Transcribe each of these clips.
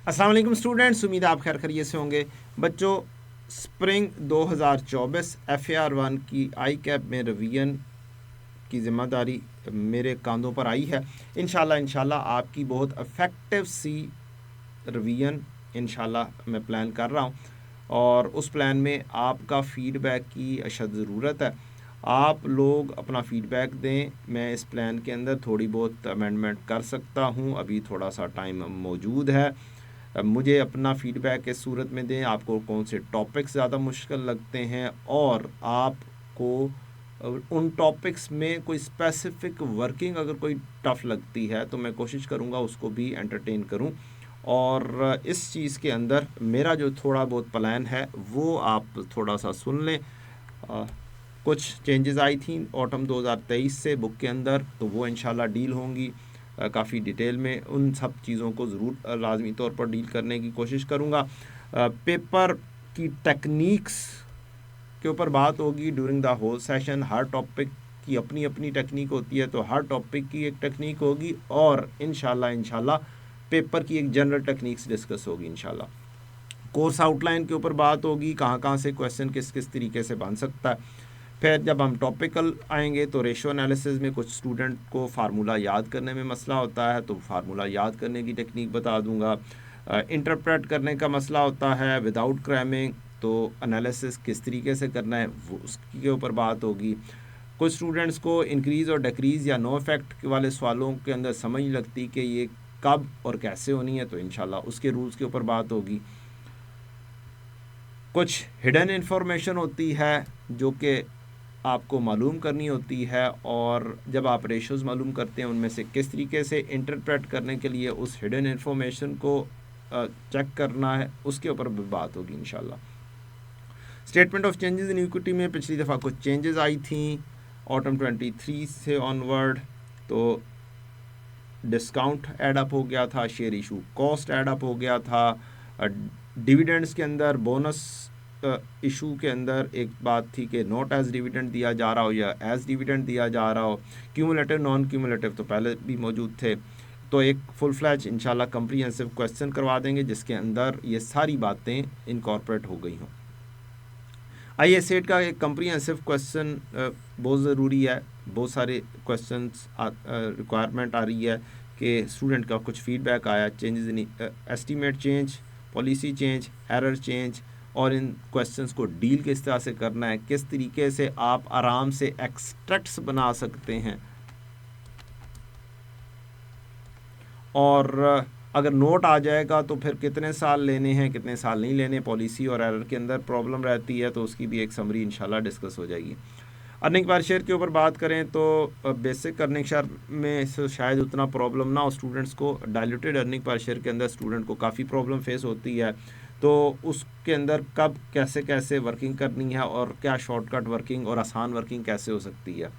अस्सलाम वालेकुम स्टूडेंट्स, उम्मीद है आप खैर खैरियत से होंगे। बच्चों, स्प्रिंग 2024 FAR 1 की आई कैप में रिवीजन की ज़िम्मेदारी मेरे कांधों पर आई है। इंशाल्लाह आपकी बहुत इफ़ेक्टिव सी रिवीजन इंशाल्लाह मैं प्लान कर रहा हूँ, और उस प्लान में आपका फ़ीडबैक की अशद ज़रूरत है। आप लोग अपना फ़ीडबैक दें। मैं इस प्लान के अंदर थोड़ी बहुत अमेंडमेंट कर सकता हूँ, अभी थोड़ा सा टाइम मौजूद है। मुझे अपना फ़ीडबैक इस सूरत में दें, आपको कौन से टॉपिक्स ज़्यादा मुश्किल लगते हैं, और आपको उन टॉपिक्स में कोई स्पेसिफ़िक वर्किंग अगर कोई टफ़ लगती है तो मैं कोशिश करूँगा उसको भी एंटरटेन करूँ। और इस चीज़ के अंदर मेरा जो थोड़ा बहुत प्लान है वो आप थोड़ा सा सुन लें। कुछ चेंजेस आई थी ऑटम 2023 से बुक के अंदर, तो वो इंशाल्लाह डील होंगी काफ़ी डिटेल में। उन सब चीज़ों को ज़रूर लाजमी तौर पर डील करने की कोशिश करूँगा। पेपर की टेक्निक्स के ऊपर बात होगी ड्यूरिंग द होल सेशन। हर टॉपिक की अपनी अपनी टेक्निक होती है, तो हर टॉपिक की एक टेक्निक होगी, और इंशाल्लाह पेपर की एक जनरल टेक्निक्स डिस्कस होगी इंशाल्लाह। कोर्स आउटलाइन के ऊपर बात होगी, कहाँ कहाँ से क्वेश्चन किस किस तरीके से बन सकता है। फिर जब हम टॉपिकल आएंगे तो रेशो एनालिसिस में कुछ स्टूडेंट को फार्मूला याद करने में मसला होता है, तो फार्मूला याद करने की टेक्निक बता दूंगा। इंटरप्रेट करने का मसला होता है विदाउट क्रैमिंग, तो एनालिसिस किस तरीके से करना है वो उसके ऊपर बात होगी। कुछ स्टूडेंट्स को इंक्रीज़ और डिक्रीज़ या नो इफेक्ट वाले सवालों के अंदर समझ नहीं लगती कि ये कब और कैसे होनी है, तो इंशाल्लाह उसके रूल्स के ऊपर बात होगी। कुछ हिडन इंफॉर्मेशन होती है जो कि आपको मालूम करनी होती है, और जब आप रेशोज़ मालूम करते हैं उनमें से किस तरीके से इंटरप्रेट करने के लिए उस हिडन इंफॉर्मेशन को चेक करना है, उसके ऊपर भी बात होगी इंशाल्लाह। Statement of changes in equity में पिछली दफ़ा कुछ चेंजेस आई थी ऑटम 23 से ऑनवर्ड, तो डिस्काउंट एड अप हो गया था, share issue cost add up हो गया था, डिविडेंड्स के अंदर बोनस इशू के अंदर एक बात थी कि नॉट एज डिविडेंड दिया जा रहा हो या एज डिविडेंड दिया जा रहा हो। क्यूमुलेटिव नॉन क्यूमुलेटिव तो पहले भी मौजूद थे, तो एक फुल फ्लैज इंशाल्लाह कंप्रीहेंसिव क्वेश्चन करवा देंगे जिसके अंदर ये सारी बातें इनकॉर्पोरेट हो गई हों। आइए, सेट का एक कंप्रीहेंसिव क्वेश्चन बहुत ज़रूरी है। बहुत सारे क्वेश्चंस रिक्वायरमेंट आ रही है कि स्टूडेंट का कुछ फीडबैक आया, changes in estimate change, policy change, error change, और इन क्वेश्चंस को डील किस तरह से करना है, किस तरीके से आप आराम से एक्सट्रैक्ट्स बना सकते हैं, और अगर नोट आ जाएगा तो फिर कितने साल लेने हैं कितने साल नहीं लेने, पॉलिसी और एरर के अंदर प्रॉब्लम रहती है, तो उसकी भी एक समरी इंशाल्लाह डिस्कस हो जाएगी। अर्निंग पर शेयर के ऊपर बात करें तो बेसिक अर्निंग शेयर में से शायद उतना प्रॉब्लम ना हो स्टूडेंट्स को। डायल्यूटेड अर्निंग पर शेयर के अंदर स्टूडेंट को काफ़ी प्रॉब्लम फेस होती है, तो उसके अंदर कब कैसे कैसे वर्किंग करनी है, और क्या शॉर्टकट वर्किंग और आसान वर्किंग कैसे हो सकती है।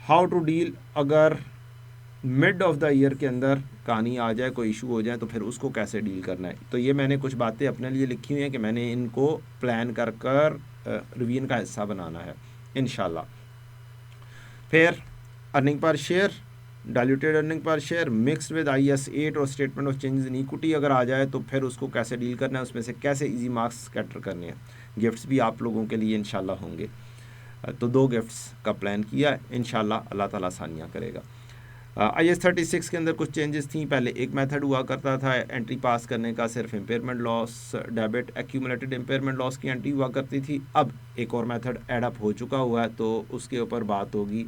हाउ टू डील अगर मिड ऑफ द ईयर के अंदर कहानी आ जाए, कोई इशू हो जाए, तो फिर उसको कैसे डील करना है। तो ये मैंने कुछ बातें अपने लिए लिखी हुई हैं कि मैंने इनको प्लान कर कर रिवीजन का हिस्सा बनाना है इंशाल्लाह। फिर earning per share, diluted earning per share mixed with IS 8 और statement of changes in equity अगर आ जाए तो फिर उसको कैसे डील करना है, उसमें से कैसे इजी मार्क्स कैटर करने हैं। गिफ्ट्स भी आप लोगों के लिए इंशाल्लाह होंगे, तो 2 गिफ्ट्स का प्लान किया है, इंशाल्लाह अल्लाह ताला आसानियाँ करेगा। IS 36 के अंदर कुछ चेंजेस थी। पहले एक मेथड हुआ करता था एंट्री पास करने का, सिर्फ impairment loss, debit, accumulated impairment loss की एंट्री हुआ करती थी। अब एक और मेथड एड अप हो चुका हुआ है, तो उसके ऊपर बात होगी।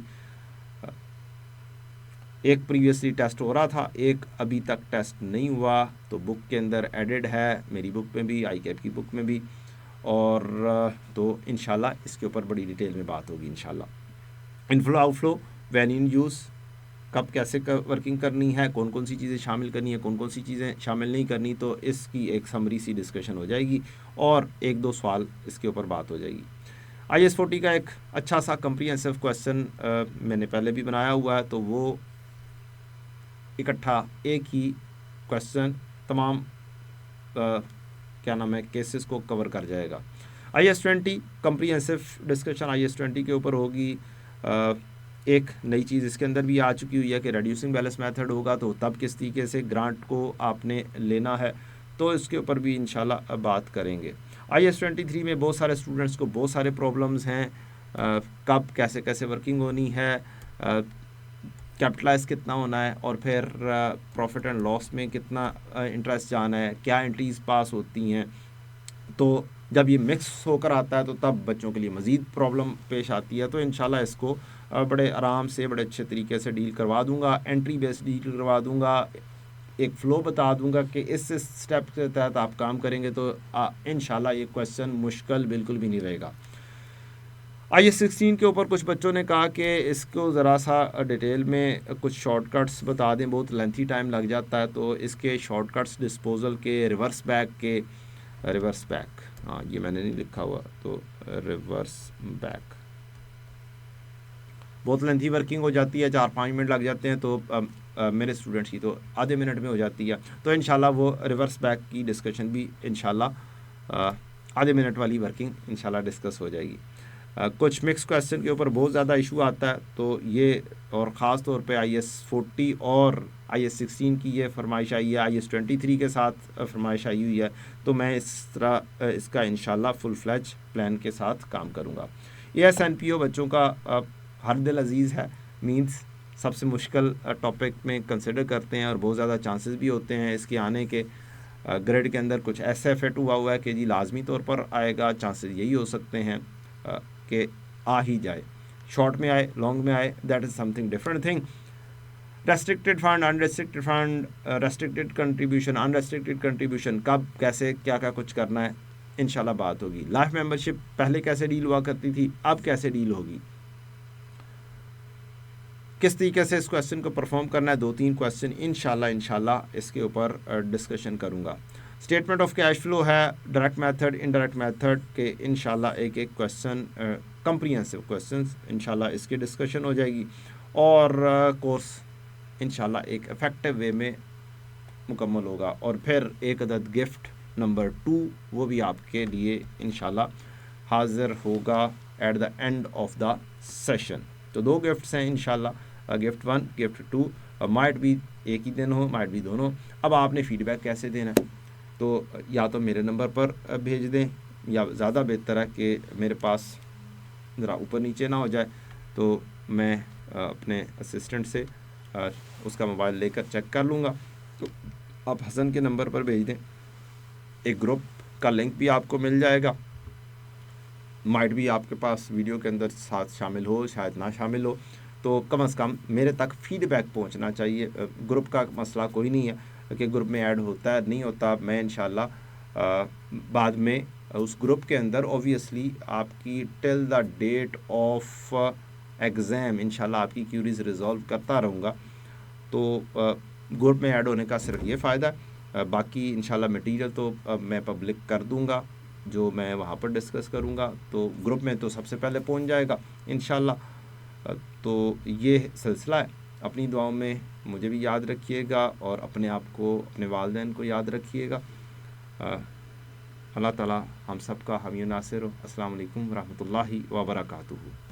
एक प्रीवियसली टेस्ट हो रहा था, एक अभी तक टेस्ट नहीं हुआ, तो बुक के अंदर एडेड है, मेरी बुक में भी, आई कैप की बुक में भी, और तो इंशाल्लाह इसके ऊपर बड़ी डिटेल में बात होगी इंशाल्लाह। Inflow outflow, when in use, कब कैसे वर्किंग करनी है, कौन कौन सी चीज़ें शामिल करनी है, कौन कौन सी चीज़ें शामिल नहीं करनी, तो इसकी एक समरी सी डिस्कशन हो जाएगी, और 1-2 सवाल इसके ऊपर बात हो जाएगी। IS 40 का एक अच्छा सा कंप्रीहेंसिव क्वेश्चन मैंने पहले भी बनाया हुआ है, तो वो इकट्ठा एक ही क्वेश्चन तमाम क्या नाम है केसेस को कवर कर जाएगा। IS 20 कंप्रीहेंसिव डिस्कशन IS 20 के ऊपर होगी। एक नई चीज़ इसके अंदर भी आ चुकी हुई है कि रेड्यूसिंग बैलेंस मेथड होगा तो तब किस तरीके से ग्रांट को आपने लेना है, तो इसके ऊपर भी इंशाल्लाह बात करेंगे। IS-23 में बहुत सारे स्टूडेंट्स को बहुत सारे प्रॉब्लम्स हैं, कब कैसे कैसे वर्किंग होनी है, कैपिटलाइज कितना होना है, और फिर प्रॉफिट एंड लॉस में कितना इंटरेस्ट जाना है, क्या एंट्रीज पास होती हैं। तो जब ये मिक्स होकर आता है तो तब बच्चों के लिए मज़ीद प्रॉब्लम पेश आती है। तो इंशाल्लाह इसको बड़े आराम से बड़े अच्छे तरीके से डील करवा दूंगा, एंट्री बेस्ड डील करवा दूंगा, एक फ़्लो बता दूंगा कि इस स्टेप के तहत आप काम करेंगे तो इंशाल्लाह ये क्वेश्चन मुश्किल बिल्कुल भी नहीं रहेगा। IS-16 के ऊपर कुछ बच्चों ने कहा कि इसको ज़रा सा डिटेल में कुछ शॉर्टकट्स बता दें, बहुत लेंथी टाइम लग जाता है। तो इसके शॉर्टकट्स डिस्पोजल के, रिवर्स बैक, हाँ ये मैंने नहीं लिखा हुआ, तो रिवर्स बैक बहुत लेंथी वर्किंग हो जाती है, 4-5 मिनट लग जाते हैं। तो मेरे स्टूडेंट्स की तो आधे मिनट में हो जाती है। तो इंशाल्लाह वो रिवर्स बैक की डिस्कशन भी इंशाल्लाह आधे मिनट वाली वर्किंग इंशाल्लाह डिस्कस हो जाएगी। कुछ मिक्स क्वेश्चन के ऊपर बहुत ज़्यादा इशू आता है, तो ये और ख़ास तौर पे IS-40 और IS-16 की ये फरमाइश आई है, IS-23 के साथ फरमाइश आई हुई है। तो मैं इस तरह इसका इंशाल्लाह फुल फ्लैज प्लान के साथ काम करूँगा। AS-NPO बच्चों का हर दिल अजीज़ है, मीन्स सबसे मुश्किल टॉपिक में कंसिडर करते हैं और बहुत ज़्यादा चांसेस भी होते हैं इसके आने के। ग्रेड के अंदर कुछ ऐसा फिट हुआ है कि जी लाजमी तौर पर आएगा, चांसेस यही हो सकते हैं कि आ ही जाए, शॉर्ट में आए, लॉन्ग में आए, that is something different thing. Restricted fund, unrestricted fund, restricted contribution, unrestricted contribution, कब कैसे क्या क्या कुछ करना है इंशाल्लाह बात होगी। लाइफ मेंबरशिप पहले कैसे डील हुआ करती थी, अब कैसे डील होगी, किस तरीके से इस क्वेश्चन को परफॉर्म करना है, 2-3 क्वेश्चन इंशाल्लाह इसके ऊपर डिस्कशन करूँगा। स्टेटमेंट ऑफ कैश फ्लो है, डायरेक्ट मेथड, इनडायरेक्ट मेथड के इंशाल्लाह एक क्वेश्चन, कम्प्रीहेंसिव क्वेश्चंस इंशाल्लाह इसकी डिस्कशन हो जाएगी। और कोर्स इंशाल्लाह एक इफ़ेक्टिव वे में मुकम्मल होगा। और फिर एक अदद गिफ्ट नंबर 2 वो भी आपके लिए इंशाल्लाह हाज़िर होगा at the end of the session. तो 2 गिफ्ट्स हैं इंशाल्लाह, गिफ्ट 1, गिफ्ट 2, माइट भी एक ही दिन हो, माइट भी दोनों। अब आपने फ़ीडबैक कैसे देना है, तो या तो मेरे नंबर पर भेज दें, या ज़्यादा बेहतर है कि मेरे पास ज़रा ऊपर नीचे ना हो जाए, तो मैं अपने असिस्टेंट से उसका मोबाइल लेकर चेक कर लूँगा। तो आप हसन के नंबर पर भेज दें, एक ग्रुप का लिंक भी आपको मिल जाएगा, माइट भी आपके पास वीडियो के अंदर साथ शामिल हो, शायद ना शामिल हो, तो कम से कम मेरे तक फीडबैक पहुंचना चाहिए। ग्रुप का मसला कोई नहीं है कि ग्रुप में ऐड होता है नहीं होता, मैं इंशाल्लाह बाद में उस ग्रुप के अंदर ऑब्वियसली आपकी till the date of exam इंशाल्लाह आपकी क्यूरीज रिजॉल्व करता रहूँगा। तो ग्रुप में ऐड होने का सिर्फ ये फ़ायदा है, बाकी इंशाल्लाह मटेरियल तो मैं पब्लिक कर दूँगा जो मैं वहाँ पर डिस्कस करूँगा, तो ग्रुप में तो सबसे पहले पहुँच जाएगा इंशाल्लाह। तो ये सिलसिला है, अपनी दुआओं में मुझे भी याद रखिएगा और अपने आप को, अपने वालिदैन को याद रखिएगा। अल्लाह ताला हम सब का हामी नासिर हो। अस्सलाम वालेकुम रहमतुल्लाहि व बरकातुहू।